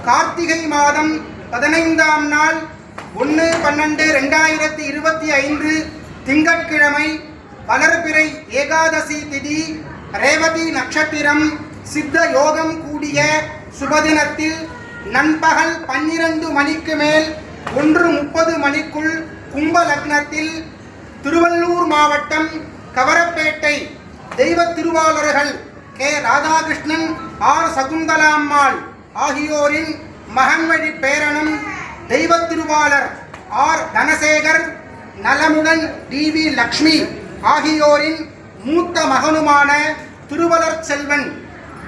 கார்த்திகை மாதம் 15ஆம் நாள் 1/12/2025 திங்கட்கிழமை வளர்பிறை ஏகாதசி திதி ரேவதி நட்சத்திரம் சித்த யோகம் கூடிய சுபதினத்தில் நண்பகல் 12 மணிக்கு மேல் 1:30 மணிக்குள் கும்ப லக்னத்தில் திருவள்ளூர் மாவட்டம் கவரப்பேட்டை தெய்வ திருவாளர்கள் கே ராதாகிருஷ்ணன் ஆர் சகுந்தலாம்மாள் ஆகியோரின் மகன்வழி பேரனும் தெய்வ திருவாளர் ஆர் தனசேகர் நலமுடன் டிவி லக்ஷ்மி ஆகியோரின் மூத்த மகனுமான திருவளர் செல்வன்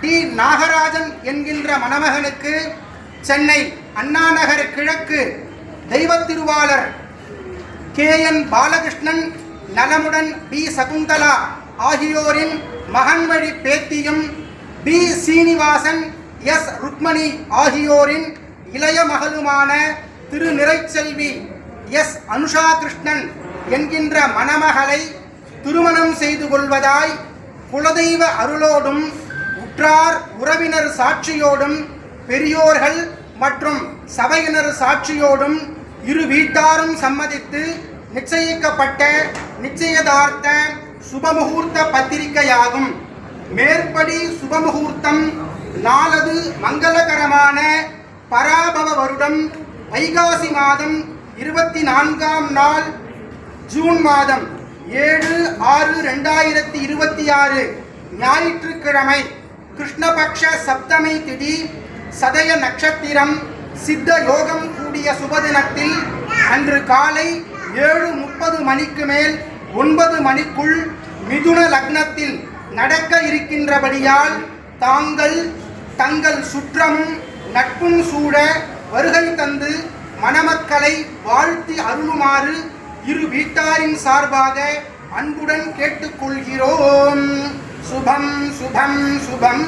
டி நாகராஜன் என்கின்ற மணமகனுக்கு சென்னை அண்ணாநகர் கிழக்கு தெய்வ திருவாளர் கேஎன் பாலகிருஷ்ணன் நலமுடன் பி சகுந்தலா ஆகியோரின் மகன்வழி பேத்தியும் பி சீனிவாசன் எஸ் ருக்மணி ஆகியோரின் இளைய மகளுமான திரு நிறைச்செல்வி எஸ் அனுஷா கிருஷ்ணன் என்கின்ற மணமகளை திருமணம் செய்து கொள்வதாய் குலதெய்வ அருளோடும் உற்றார் உறவினர் சாட்சியோடும் பெரியோர்கள் மற்றும் சபையினர் சாட்சியோடும் இரு வீட்டாரும் சம்மதித்து நிச்சயிக்கப்பட்ட நிச்சயதார்த்த சுபமுகூர்த்த பத்திரிகையாகும். மேற்படி சுபமுகூர்த்தம் நாளது மங்களகரமான பராபவ வருடம் வைகாசி மாதம் 24ஆம் நாள் ஜூன் மாதம் 7/6/2026 ஞாயிற்றுக்கிழமை கிருஷ்ணபக்ஷ சப்தமி திதி சதய நட்சத்திரம் சித்த யோகம் கூடிய சுபதினத்தில் அன்று காலை 7:30 மணிக்கு மேல் 9 மணிக்குள் மிதுன லக்னத்தில் நடக்க இருக்கின்றபடியால் தங்கள் சுற்றமும் நட்பும் சூழ வருகை தந்து மணமக்களை வாழ்த்தி அருளுமாறு இரு வீட்டாரின் சார்பாக அன்புடன் கேட்டுக்கொள்கிறோம். சுபம் சுபம் சுபம்.